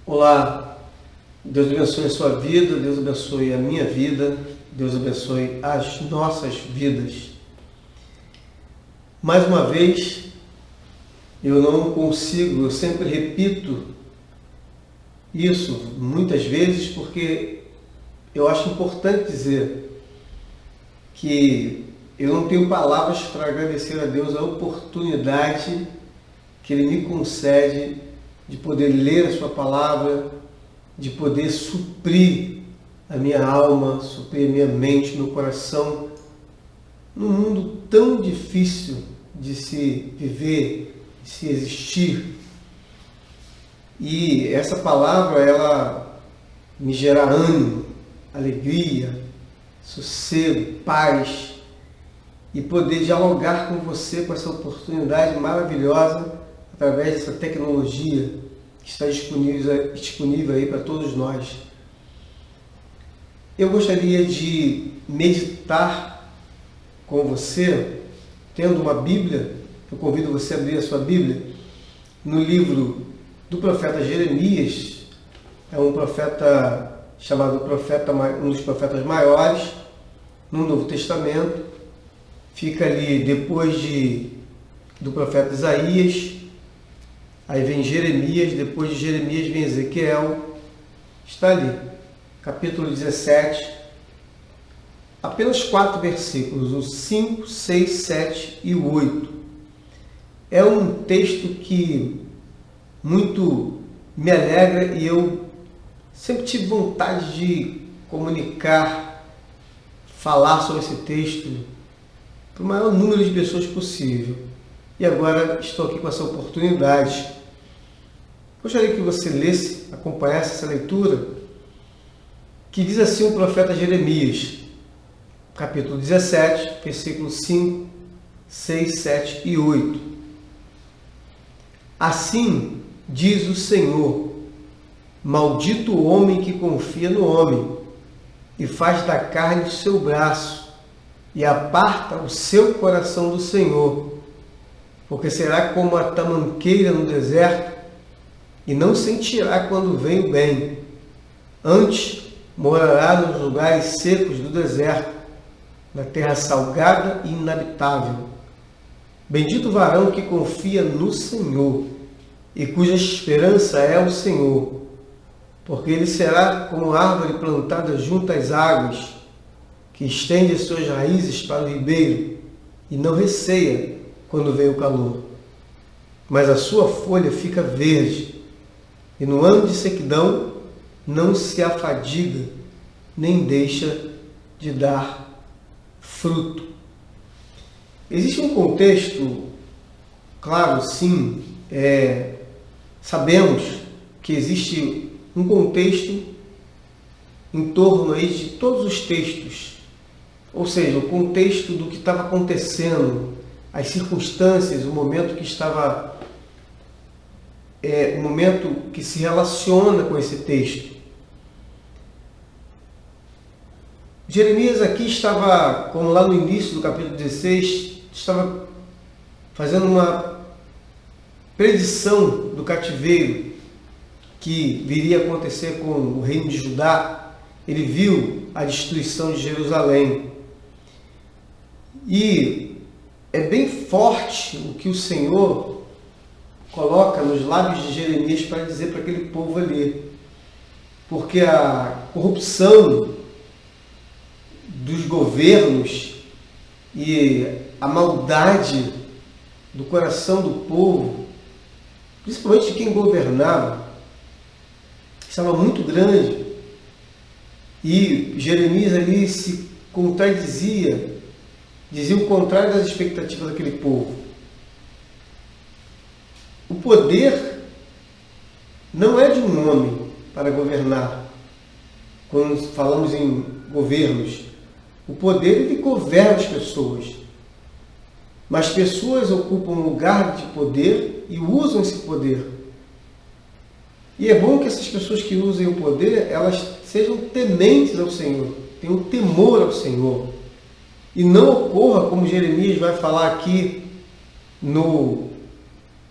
Olá, Deus abençoe a sua vida, Deus abençoe a minha vida, Deus abençoe as nossas vidas. Mais uma vez, eu não consigo, eu sempre repito isso muitas vezes porque eu acho importante dizer que eu não tenho palavras para agradecer a Deus a oportunidade que Ele me concede de poder ler a sua palavra, de poder suprir a minha alma, suprir a minha mente, meu coração, num mundo tão difícil de se viver, de se existir. E essa palavra, ela me gera ânimo, alegria, sossego, paz, e poder dialogar com você com essa oportunidade maravilhosa através dessa tecnologia que está disponível aí para todos nós. Eu gostaria de meditar com você, tendo uma Bíblia. Eu convido você a abrir a sua Bíblia no livro do profeta Jeremias. É um profeta chamado um dos profetas maiores no Novo Testamento. Fica ali depois do profeta Isaías. Aí vem Jeremias, depois de Jeremias vem Ezequiel. Está ali, capítulo 17, apenas 4 versículos, os 5, 6, 7 e 8. É um texto que muito me alegra e eu sempre tive vontade de comunicar, falar sobre esse texto para o maior número de pessoas possível. E agora estou aqui com essa oportunidade. Gostaria que você lesse, acompanhasse essa leitura, que diz assim o profeta Jeremias, capítulo 17, versículos 5, 6, 7 e 8. Assim diz o Senhor: maldito o homem que confia no homem, e faz da carne o seu braço, e aparta o seu coração do Senhor, porque será como a tamanqueira no deserto, e não sentirá quando vem o bem. Antes morará nos lugares secos do deserto, na terra salgada e inabitável. Bendito o varão que confia no Senhor, e cuja esperança é o Senhor, porque ele será como árvore plantada junto às águas, que estende as suas raízes para o ribeiro, e não receia quando vem o calor. Mas a sua folha fica verde, e no ano de sequidão não se afadiga, nem deixa de dar fruto. Existe um contexto, claro, sim, sabemos que existe um contexto em torno aí de todos os textos, ou seja, o contexto do que estava acontecendo, as circunstâncias, o momento que estava, o momento que se relaciona com esse texto. Jeremias aqui estava, como lá no início do capítulo 16, estava fazendo uma predição do cativeiro que viria a acontecer com o reino de Judá. Ele viu a destruição de Jerusalém. E é bem forte o que o Senhor coloca nos lábios de Jeremias para dizer para aquele povo ali. Porque a corrupção dos governos e a maldade do coração do povo, principalmente de quem governava, estava muito grande. E Jeremias ali se contradizia, dizia o contrário das expectativas daquele povo. O poder não é de um homem para governar. Quando falamos em governos, o poder ele governa as pessoas. Mas pessoas ocupam um lugar de poder e usam esse poder. E é bom que essas pessoas que usem o poder, elas sejam tementes ao Senhor, tenham temor ao Senhor. E não ocorra, como Jeremias vai falar aqui no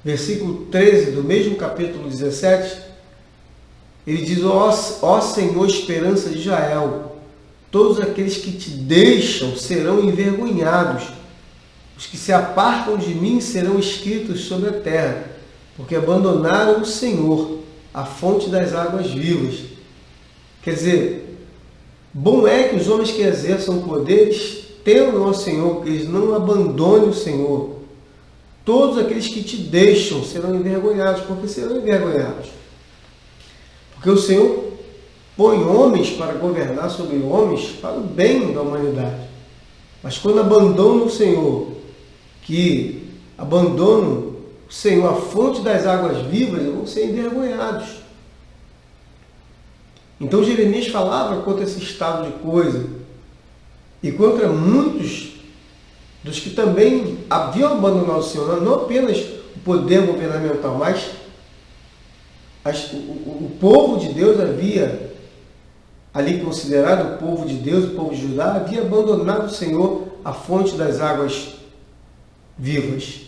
versículo 13 do mesmo capítulo 17, Ele diz: ó Senhor, esperança de Israel, todos aqueles que te deixam serão envergonhados, os que se apartam de mim serão escritos sobre a terra, porque abandonaram o Senhor, a fonte das águas vivas. Quer dizer, bom é que os homens que exerçam poderes temam ao Senhor, que eles não abandonem o Senhor. Todos aqueles que te deixam serão envergonhados, porque serão envergonhados. Porque o Senhor põe homens para governar sobre homens para o bem da humanidade. Mas quando abandonam o Senhor, que abandonam o Senhor, a fonte das águas vivas, vão ser envergonhados. Então Jeremias falava contra esse estado de coisa e contra muitos dos que também haviam abandonado o Senhor, não apenas o poder governamental, mas o povo de Deus havia, ali considerado o povo de Deus, o povo de Judá, havia abandonado o Senhor, a fonte das águas vivas.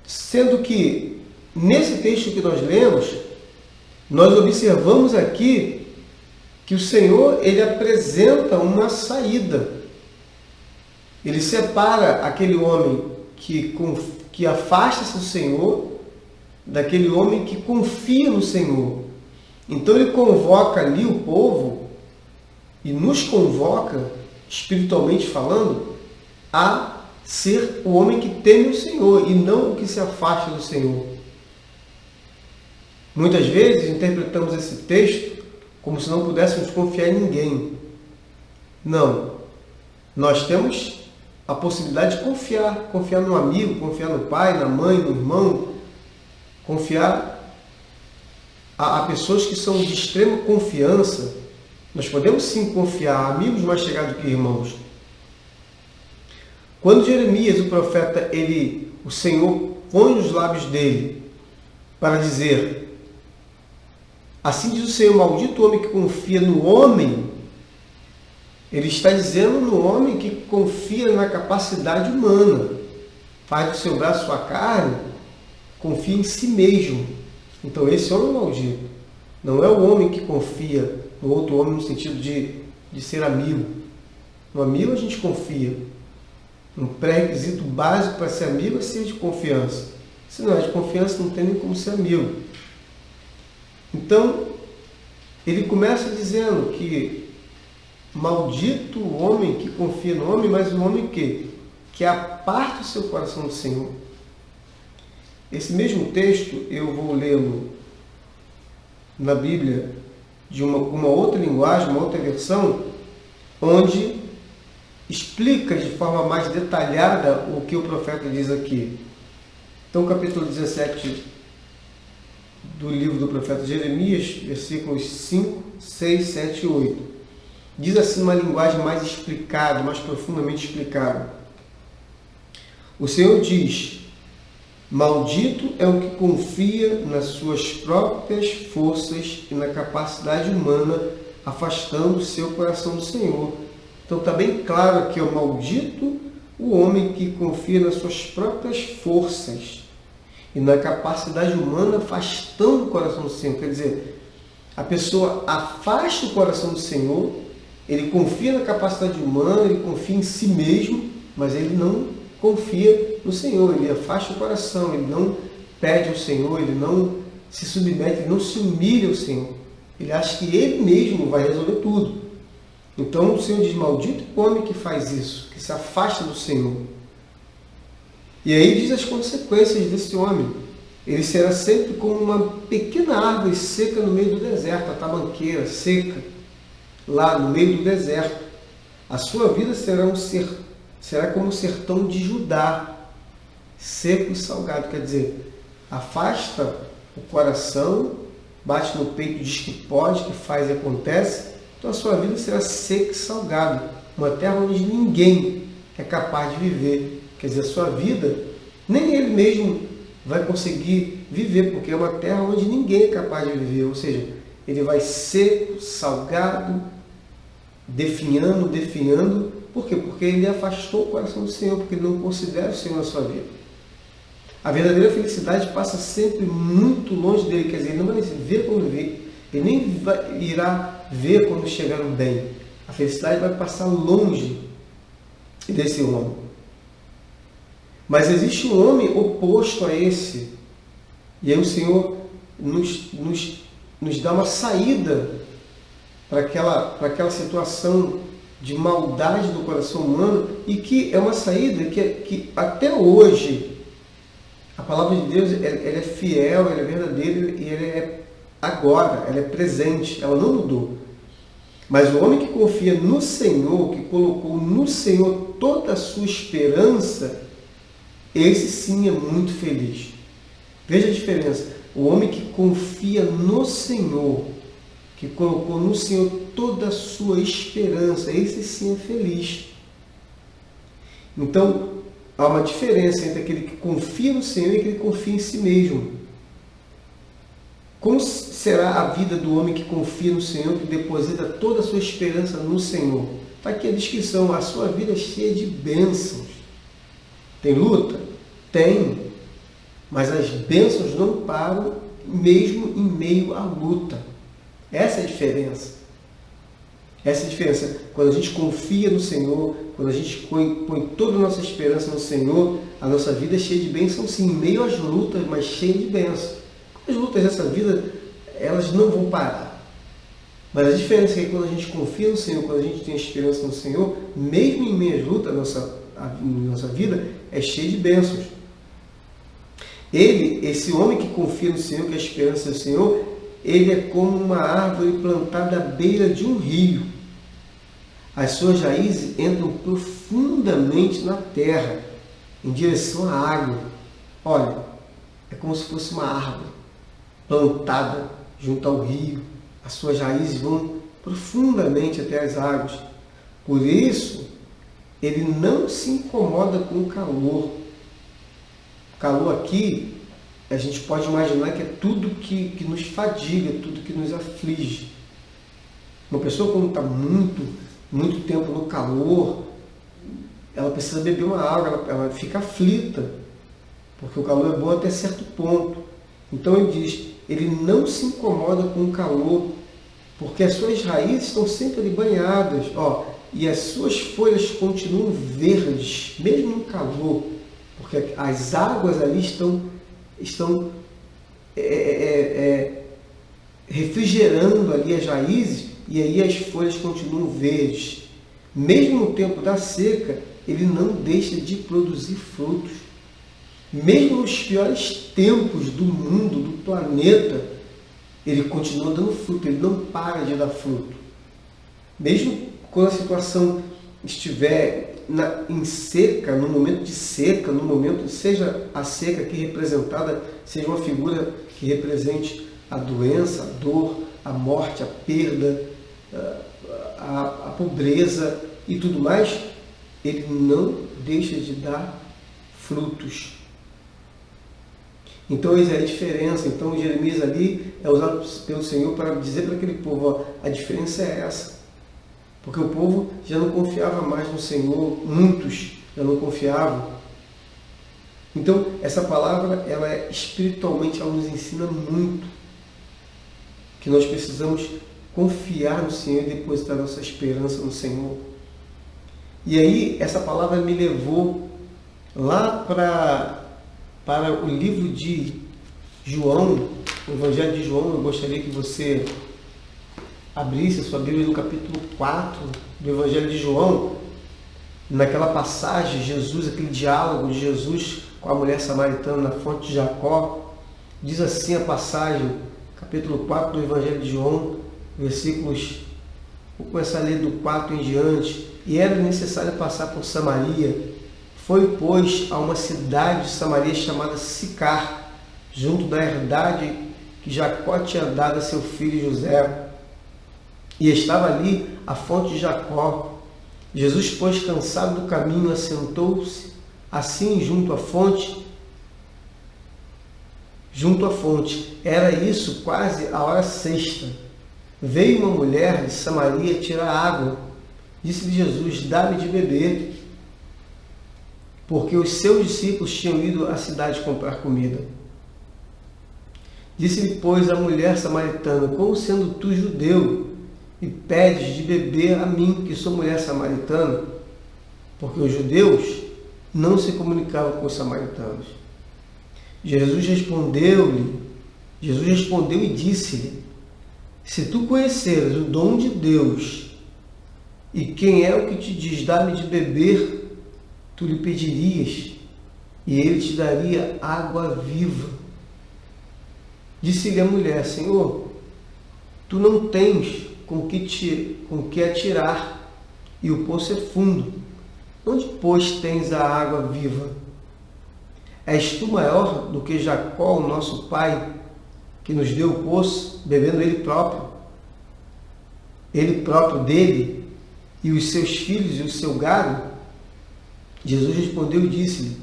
Sendo que, nesse texto que nós lemos, nós observamos aqui que o Senhor, ele apresenta uma saída. Ele separa aquele homem que afasta-se do Senhor, daquele homem que confia no Senhor. Então ele convoca ali o povo e nos convoca, espiritualmente falando, a ser o homem que teme o Senhor e não o que se afasta do Senhor. Muitas vezes interpretamos esse texto como se não pudéssemos confiar em ninguém. Não. Nós temos a possibilidade de confiar no amigo, confiar no pai, na mãe, no irmão, confiar a pessoas que são de extrema confiança. Nós podemos sim confiar a amigos mais chegados que irmãos. Quando Jeremias, o profeta, o Senhor põe nos lábios dele para dizer: assim diz o Senhor, maldito o homem que confia no homem. Ele está dizendo no homem que confia na capacidade humana, faz do seu braço sua carne, confia em si mesmo. Então esse homem é maldito. Não é o homem que confia no outro homem no sentido de ser amigo. No amigo a gente confia. Um pré-requisito básico para ser amigo é ser de confiança. Se não é de confiança, não tem nem como ser amigo. Então, ele começa dizendo que maldito o homem que confia no homem, mas o homem que aparta o seu coração do Senhor. Esse mesmo texto eu vou lê-lo na Bíblia de uma outra linguagem, uma outra versão, onde explica de forma mais detalhada o que o profeta diz aqui. Então, capítulo 17 do livro do profeta Jeremias, versículos 5, 6, 7 e 8. Diz assim uma linguagem mais explicada, mais profundamente explicada. O Senhor diz: maldito é o que confia nas suas próprias forças e na capacidade humana, afastando o seu coração do Senhor. Então está bem claro aqui, ó, maldito o homem que confia nas suas próprias forças e na capacidade humana, afastando o coração do Senhor. Quer dizer, a pessoa afasta o coração do Senhor, ele confia na capacidade humana, ele confia em si mesmo, mas ele não confia no Senhor, ele afasta o coração, ele não pede ao Senhor, ele não se submete, ele não se humilha ao Senhor. Ele acha que ele mesmo vai resolver tudo. Então o Senhor diz: maldito o homem que faz isso, que se afasta do Senhor. E aí diz as consequências desse homem. Ele será sempre como uma pequena árvore seca no meio do deserto, a tamanqueira seca, lá no meio do deserto. A sua vida será como o sertão de Judá, seco e salgado. Quer dizer, afasta o coração, bate no peito, diz que pode, que faz e acontece. Então a sua vida será seca e salgada, uma terra onde ninguém é capaz de viver. Quer dizer, a sua vida, nem ele mesmo vai conseguir viver, porque é uma terra onde ninguém é capaz de viver. Ou seja, ele vai seco, salgado, definhando. Por quê? Porque ele afastou o coração do Senhor, porque ele não considera o Senhor na sua vida. A verdadeira felicidade passa sempre muito longe dele, quer dizer, ele não vai ver quando ver, ele nem irá ver quando chegar o bem. A felicidade vai passar longe desse homem. Mas existe um homem oposto a esse, e aí o Senhor nos dá uma saída para aquela situação de maldade do coração humano, e que é uma saída que até hoje a palavra de Deus ela é fiel, ela é verdadeira, e ela é agora, ela é presente, ela não mudou. Mas o homem que confia no Senhor, que colocou no Senhor toda a sua esperança, esse sim é muito feliz. Veja a diferença. O homem que confia no Senhor, que colocou no Senhor toda a sua esperança, esse sim é feliz. Então, há uma diferença entre aquele que confia no Senhor e aquele que confia em si mesmo. Como será a vida do homem que confia no Senhor, que deposita toda a sua esperança no Senhor? Está aqui a descrição: a sua vida é cheia de bênçãos. Tem luta? Tem. Mas as bênçãos não param mesmo em meio à luta. Essa é a diferença. Essa é a diferença. Quando a gente confia no Senhor, quando a gente põe toda a nossa esperança no Senhor, a nossa vida é cheia de bênçãos, sim, em meio às lutas, mas cheia de bênçãos. As lutas dessa vida, elas não vão parar. Mas a diferença é que quando a gente confia no Senhor, quando a gente tem esperança no Senhor, mesmo em meio às lutas, a nossa vida é cheia de bênçãos. Esse homem que confia no Senhor, que a esperança do Senhor, ele é como uma árvore plantada à beira de um rio. As suas raízes entram profundamente na terra, em direção à água. Olha, é como se fosse uma árvore plantada junto ao rio. As suas raízes vão profundamente até as águas. Por isso, ele não se incomoda com o calor. O calor aqui, a gente pode imaginar que é tudo que nos fadiga, tudo que nos aflige. Uma pessoa, quando está muito tempo no calor, ela precisa beber uma água, ela fica aflita, porque o calor é bom até certo ponto. Então ele diz, ele não se incomoda com o calor, porque as suas raízes estão sempre ali banhadas, e as suas folhas continuam verdes, mesmo no calor, porque as águas ali estão refrigerando ali as raízes, e aí as folhas continuam verdes. Mesmo no tempo da seca, ele não deixa de produzir frutos. Mesmo nos piores tempos do mundo, do planeta, ele continua dando fruto, ele não para de dar fruto. Mesmo quando a situação estiver em seca, no momento de seca, seja a seca aqui representada, seja uma figura que represente a doença, a dor, a morte, a perda, a pobreza e tudo mais, ele não deixa de dar frutos. Então, essa é a diferença. Então, Jeremias ali é usado pelo Senhor para dizer para aquele povo, a diferença é essa. Porque o povo já não confiava mais no Senhor, muitos já não confiavam. Então, essa palavra, espiritualmente, ela nos ensina muito que nós precisamos confiar no Senhor e depositar nossa esperança no Senhor. E aí, essa palavra me levou lá para o livro de João, o Evangelho de João. Eu gostaria que você abrisse a sua Bíblia no capítulo 4 do Evangelho de João. Naquela passagem, Jesus, aquele diálogo de Jesus com a mulher samaritana na fonte de Jacó, diz assim a passagem, capítulo 4 do Evangelho de João, versículos, vou começar a ler do 4 em diante. E era necessário passar por Samaria. Foi, pois, a uma cidade de Samaria chamada Sicar, junto da herdade que Jacó tinha dado a seu filho José. E estava ali a fonte de Jacó. Jesus, pois, cansado do caminho, assentou-se assim junto à fonte. Era isso quase a hora sexta. Veio uma mulher de Samaria tirar água. Disse-lhe Jesus, dá-me de beber. porque os seus discípulos tinham ido à cidade comprar comida. Disse-lhe, pois, a mulher samaritana, como sendo tu judeu, e pedes de beber a mim, que sou mulher samaritana? Porque os judeus não se comunicavam com os samaritanos. Jesus respondeu e disse-lhe, se tu conheceras o dom de Deus, e quem é o que te diz, dá-me de beber, tu lhe pedirias, e ele te daria água viva. Disse-lhe a mulher, Senhor, tu não tens com que atirar, e o poço é fundo. Onde, pois, tens a água viva? És tu maior do que Jacó, o nosso pai, que nos deu o poço, bebendo ele próprio dele, e os seus filhos e o seu gado? Jesus respondeu e disse-lhe,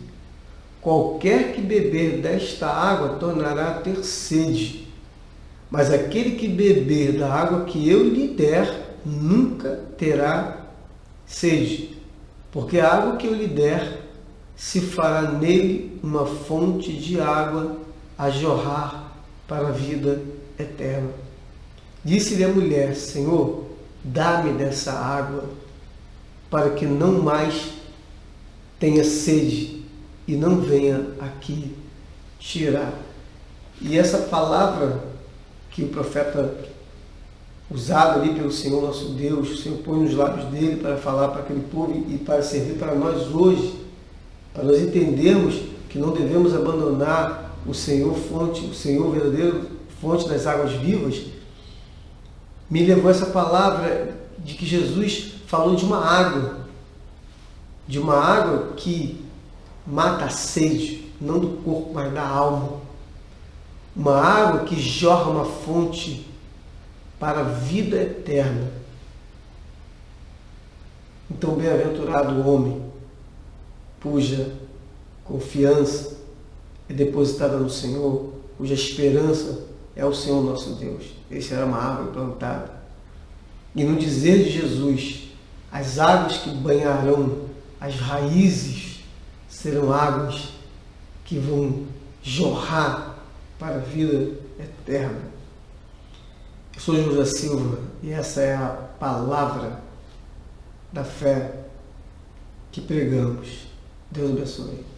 qualquer que beber desta água tornará a ter sede, mas aquele que beber da água que eu lhe der, nunca terá sede, porque a água que eu lhe der se fará nele uma fonte de água a jorrar para a vida eterna. Disse-lhe a mulher, Senhor, dá-me dessa água, para que não mais tenha sede e não venha aqui tirar. E essa palavra que o profeta, usado ali pelo Senhor nosso Deus, o Senhor põe nos lábios dele para falar para aquele povo e para servir para nós hoje, para nós entendermos que não devemos abandonar o Senhor fonte, o Senhor verdadeiro fonte das águas vivas, me levou essa palavra de que Jesus falou de uma água que mata a sede, não do corpo, mas da alma. Uma água que jorra uma fonte para a vida eterna. Então, bem-aventurado o homem cuja confiança é depositada no Senhor, cuja esperança é o Senhor nosso Deus. Ele será uma árvore plantada. E no dizer de Jesus, as águas que banharão as raízes serão águas que vão jorrar para a vida eterna. Eu sou José Silva e essa é a palavra da fé que pregamos. Deus abençoe.